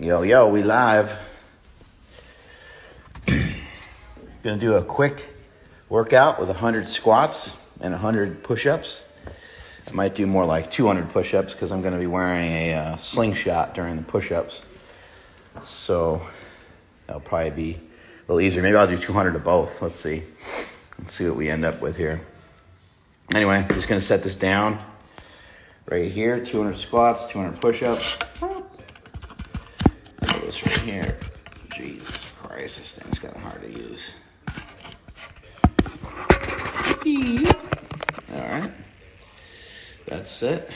Yo, we live. Gonna do a quick workout with 100 squats and 100 push-ups. I might do more like 200 push-ups because I'm gonna be wearing a slingshot during the push-ups. So that'll probably be a little easier. Maybe I'll do 200 of both. Let's see what we end up with here. Anyway, I'm just gonna set this down right here. 200 squats, 200 push-ups. Put this right here. Jesus Christ, this thing's kind of hard to use. All right, that's it.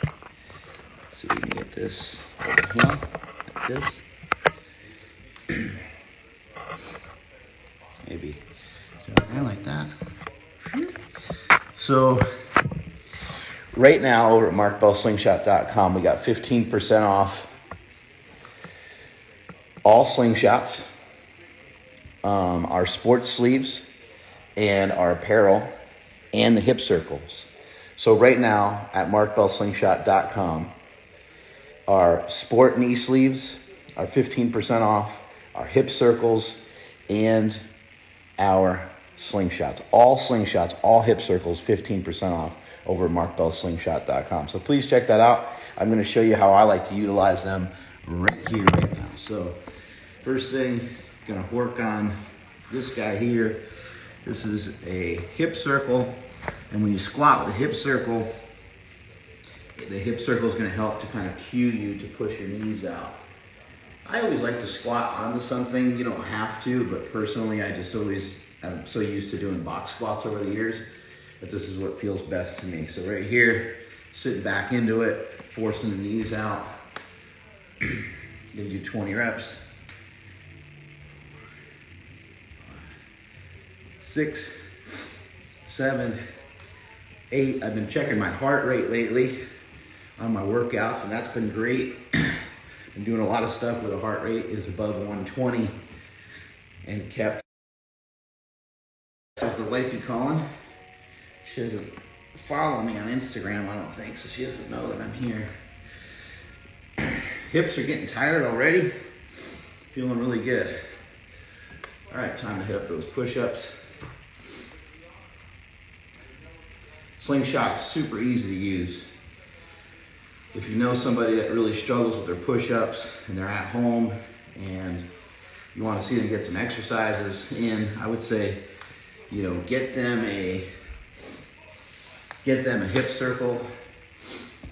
Let's see if we can get this over here like this. Maybe there like that. So right now over at MBSlingshot.com, we got 15% off all slingshots, our sports sleeves, and our apparel, and the hip circles. So right now at MBSlingshot.com, our sport knee sleeves are 15% off, our hip circles, and our slingshots. All slingshots, all hip circles, 15% off over at MBSlingshot.com. So please check that out. I'm going to show you how I like to utilize them right here, right now. So first thing, going to work on this guy here. This is a hip circle, and when you squat with a hip circle, the hip circle is going to help to kind of cue you to push your knees out. I always like to squat onto something. You don't have to, but personally, I'm so used to doing box squats over the years that this is what feels best to me. So right here, sitting back into it, forcing the knees out. Gonna do 20 reps. 6, 7, 8. I've been checking my heart rate lately on my workouts, and that's been great. Been doing a lot of stuff where the heart rate is above 120 and kept. How's the wifey calling? She doesn't follow me on Instagram, I don't think, so she doesn't know that I'm here. Hips are getting tired already. Feeling really good. All right, time to hit up those push-ups. Slingshot's super easy to use. If you know somebody that really struggles with their push-ups and they're at home and you want to see them get some exercises in, I would say, get them a hip circle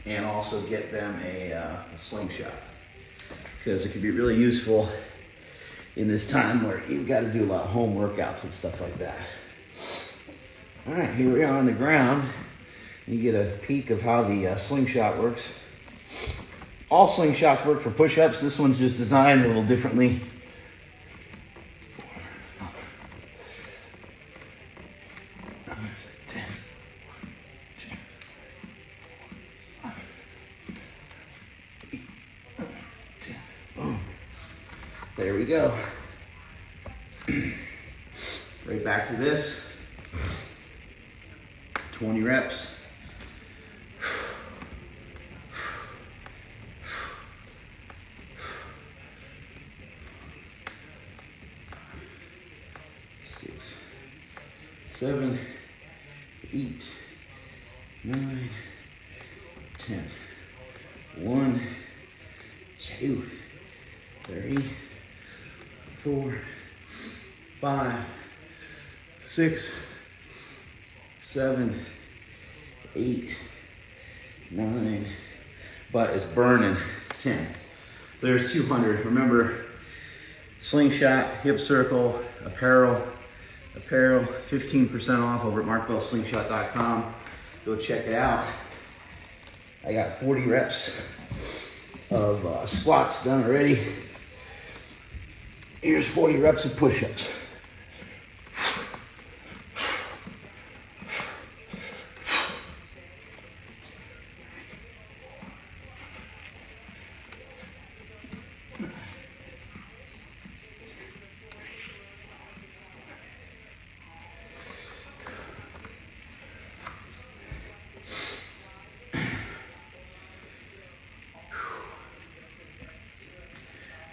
and also get them a slingshot, because it can be really useful in this time where you've got to do a lot of home workouts and stuff like that. All right, here we are on the ground. You get a peek of how the slingshot works. All slingshots work for push-ups. This one's just designed a little differently. 10. Boom. There we go. Right back to this. 20 reps. 6, 7, 8, 9, 10. 1, 2, 3, 4, 5, 6, 7, 8, 9, but it's burning 10. There's 200. Remember, slingshot, hip circle, apparel, 15% off over at MBSlingshot.com. Go check it out. I got 40 reps of squats done already. Here's 40 reps of push-ups.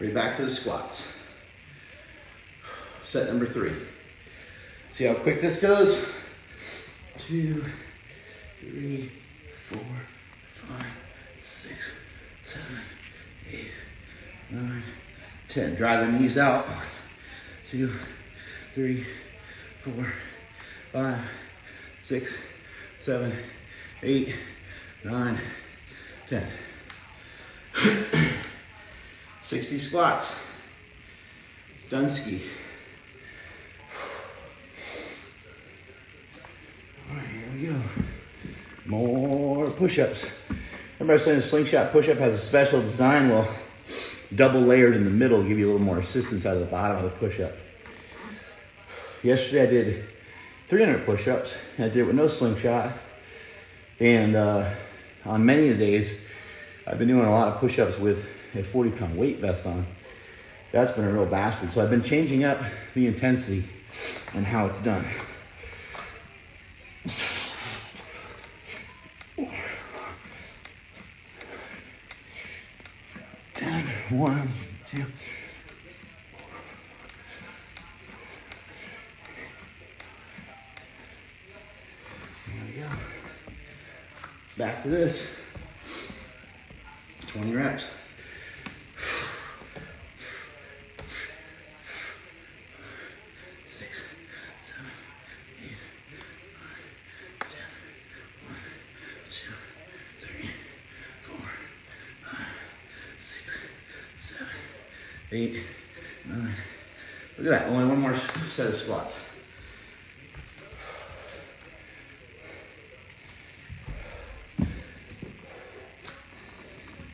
Right back to the squats. Set number 3. See how quick this goes? 2, 3, 4, 5, 6, 7, 8, 9, 10. Drive the knees out. 1, 2, 3, 4, 5, 6, 7, 8, 9, 10. 60 squats. Dunsky. All right, here we go. More push-ups. Remember I was saying the slingshot push-up has a special design? Well, double layered in the middle to give you a little more assistance out of the bottom of the push-up. Yesterday I did 300 push-ups. I did it with no slingshot. And on many of the days, I've been doing a lot of push-ups with a 40-pound weight vest on. That's been a real bastard. So I've been changing up the intensity and how it's done. One, two. There we go. Back to this. 20 reps. 6, 7, 8, 9, 10. 1, 2, 3, 4, 5, 6, 7, 8, 9. Look at that. Only one more set of squats.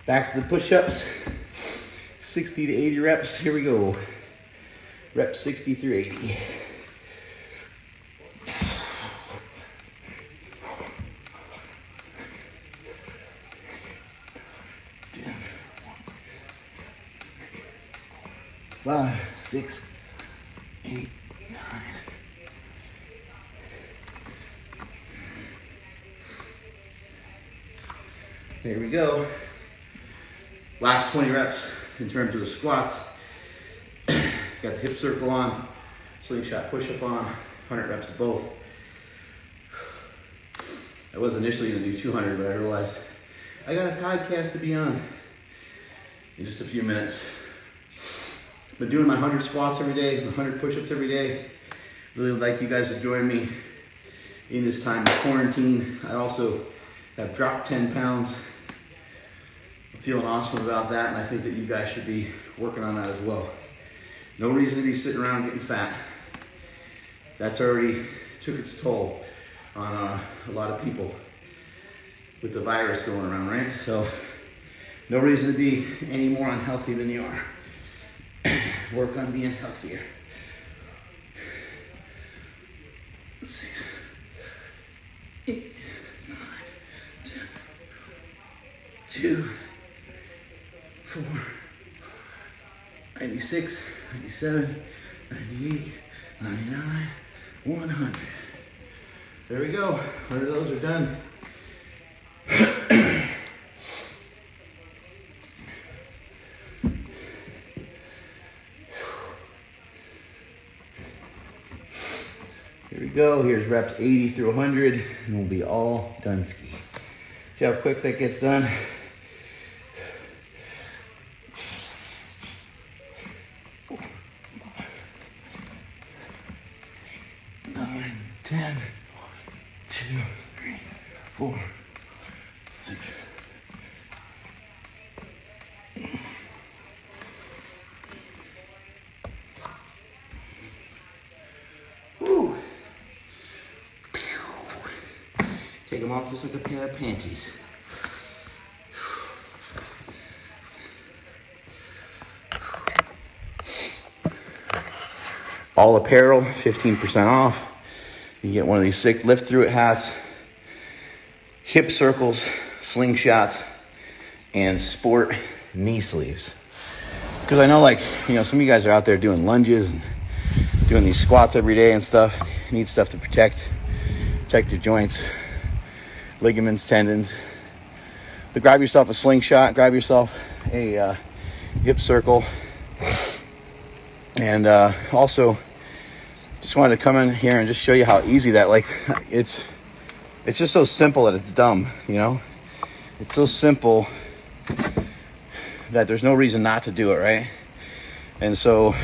Back to the push-ups. 60 to 80 reps. Here we go. Reps 60 through 80. Five, 6, 8, 9. There we go. Last 20 reps in terms of the squats. Got the hip circle on, slingshot push-up on, 100 reps of both. I was initially going to do 200, but I realized I got a podcast to be on in just a few minutes. Been doing my 100 squats every day, 100 push-ups every day. Really would like you guys to join me in this time of quarantine. I also have dropped 10 pounds. I'm feeling awesome about that, and I think that you guys should be working on that as well. No reason to be sitting around getting fat. That's already took its toll on a lot of people with the virus going around, right? So no reason to be any more unhealthy than you are. Work on being healthier. 6, 8, 9, 10, 2, 4, 96, 97, 98, 99, 100. There we go. 100 of those are done. Here we go. Here's reps 80 through 100, and we'll be all done ski. See how quick that gets done? Nine, 10, 2, 3, 4, 6. Woo! Take them off just like a pair of panties. All apparel, 15% off. You get one of these sick lift through it hats, hip circles, slingshots, and sport knee sleeves. Because I know, like, you know, some of you guys are out there doing lunges and doing these squats every day and stuff. You need stuff to protect your joints, ligaments, tendons. But grab yourself a slingshot, grab yourself a hip circle, And also, just wanted to come in here and just show you how easy that, like, it's just so simple that it's dumb, you know? It's so simple that there's no reason not to do it, right? And so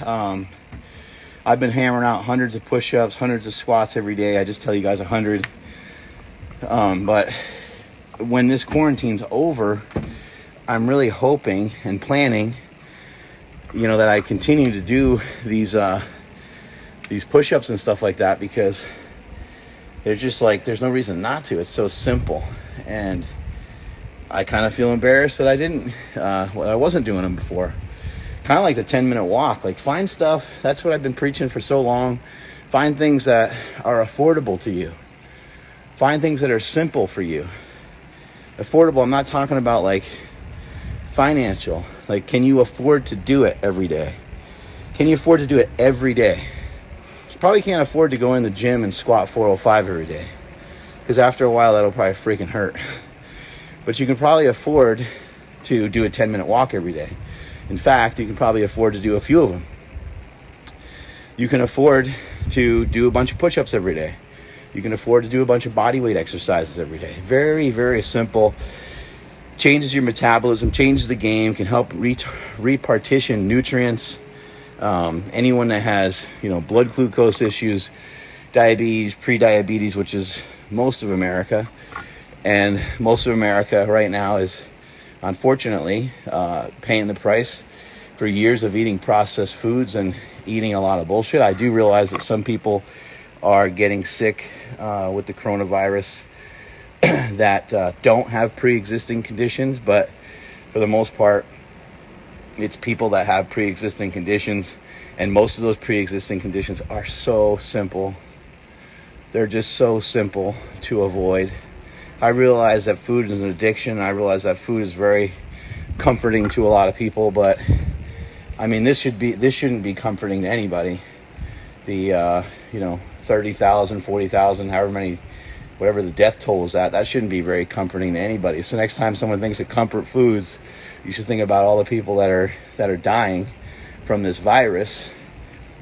I've been hammering out hundreds of push-ups, hundreds of squats every day. I just tell you guys 100. But when this quarantine's over, I'm really hoping and planning, you know, that I continue to do these push-ups and stuff like that, because they're just like, there's no reason not to. It's so simple. And I kind of feel embarrassed that I wasn't doing them before. Kind of like the 10-minute walk. Like, find stuff. That's what I've been preaching for so long. Find things that are affordable to you. Find things that are simple for you. Affordable, I'm not talking about like financial. Like, can you afford to do it every day? Can you afford to do it every day? You probably can't afford to go in the gym and squat 405 every day, because after a while that'll probably freaking hurt. But you can probably afford to do a 10-minute walk every day. In fact, you can probably afford to do a few of them. You can afford to do a bunch of push-ups every day. You can afford to do a bunch of body weight exercises every day. Very, very simple. Changes your metabolism, changes the game, can help repartition nutrients. Anyone that has, you know, blood glucose issues, diabetes, pre-diabetes, which is most of America. And most of America right now is, unfortunately, paying the price for years of eating processed foods and eating a lot of bullshit. I do realize that some people are getting sick with the coronavirus that don't have pre-existing conditions, but for the most part, it's people that have pre-existing conditions, and most of those pre-existing conditions are so simple. They're just so simple to avoid. I realize that food is an addiction. I realize that food is very comforting to a lot of people, but I mean, this shouldn't be comforting to anybody. The 30,000, 40,000, however many, whatever the death toll is that shouldn't be very comforting to anybody. So next time someone thinks of comfort foods, you should think about all the people that are dying from this virus,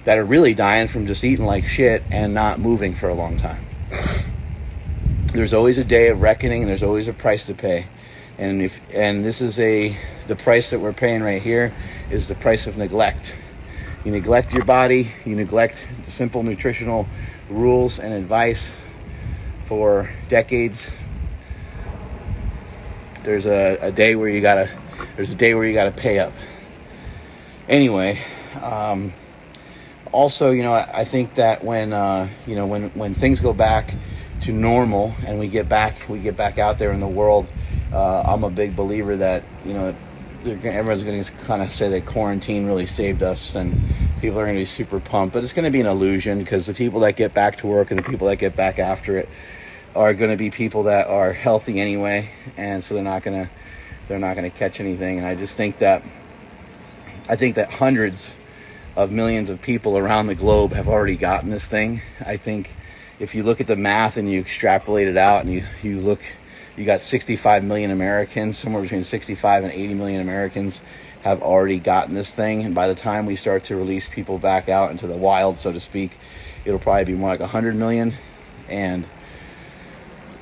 that are really dying from just eating like shit and not moving for a long time. There's always a day of reckoning. There's always a price to pay, and this is the price that we're paying right here is the price of neglect. You neglect your body. You neglect the simple nutritional rules and advice for decades. There's a day where you gotta pay up. Anyway, also, you know, I think that when things go back to normal and we get back out there in the world, I'm a big believer that, you know, everyone's going to kind of say that quarantine really saved us, and people are going to be super pumped, but it's going to be an illusion, because the people that get back to work and the people that get back after it are going to be people that are healthy anyway, and so they're not going to catch anything. And I think that hundreds of millions of people around the globe have already gotten this thing. I think if you look at the math and you extrapolate it out, and you got 65 million Americans, somewhere between 65 and 80 million Americans have already gotten this thing. And by the time we start to release people back out into the wild, so to speak, it'll probably be more like 100 million. And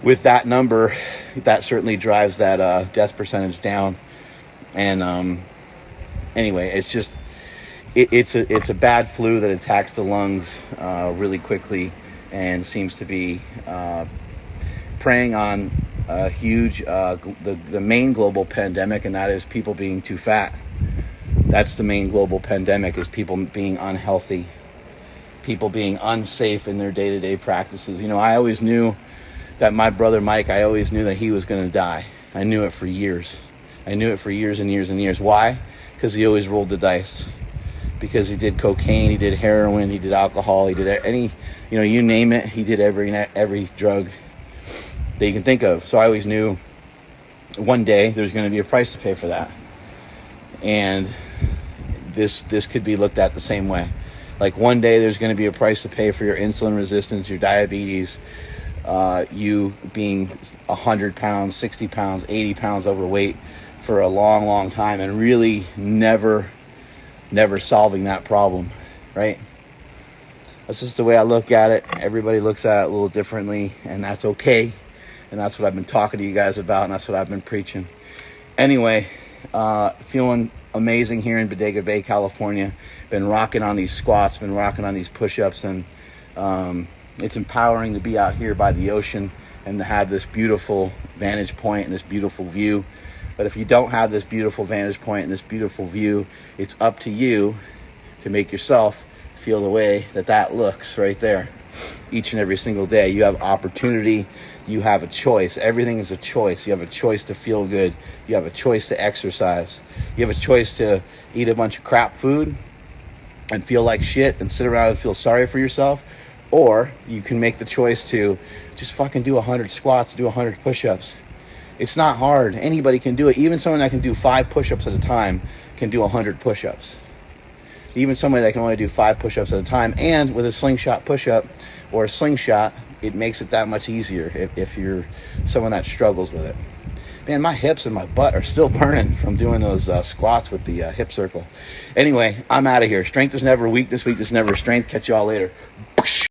with that number, that certainly drives that death percentage down. And anyway, it's just it's a bad flu that attacks the lungs really quickly, and seems to be preying on a huge the main global pandemic, and that is people being too fat. That's the main global pandemic, is people being unhealthy, people being unsafe in their day-to-day practices. You know, I always knew that my brother Mike, I always knew that he was going to die. I knew it for years. I knew it for years and years and years. Why? Because he always rolled the dice. Because he did cocaine, he did heroin, he did alcohol, he did any, you know, you name it, he did every drug that you can think of. So I always knew one day there's going to be a price to pay for that. And this could be looked at the same way. Like, one day there's going to be a price to pay for your insulin resistance, your diabetes, you being 100 pounds, 60 pounds, 80 pounds overweight for a long, long time, and really never never solving that problem, right? That's just the way I look at it. Everybody looks at it a little differently, and that's okay. And that's what I've been talking to you guys about, and that's what I've been preaching. Anyway, feeling amazing here in Bodega Bay, California. Been rocking on these squats, been rocking on these push-ups, and it's empowering to be out here by the ocean and to have this beautiful vantage point and this beautiful view. But if you don't have this beautiful vantage point and this beautiful view, it's up to you to make yourself feel the way that looks right there each and every single day. You have opportunity. You have a choice. Everything is a choice. You have a choice to feel good. You have a choice to exercise. You have a choice to eat a bunch of crap food and feel like shit and sit around and feel sorry for yourself. Or you can make the choice to just fucking do 100 squats, do 100 push-ups. It's not hard. Anybody can do it. Even someone that can do 5 push-ups at a time can do 100 push-ups. Even somebody that can only do 5 push-ups at a time, and with a slingshot push-up or a slingshot, it makes it that much easier if you're someone that struggles with it. Man, my hips and my butt are still burning from doing those squats with the hip circle. Anyway, I'm out of here. Strength is never weakness. Weakness is never strength. Catch you all later.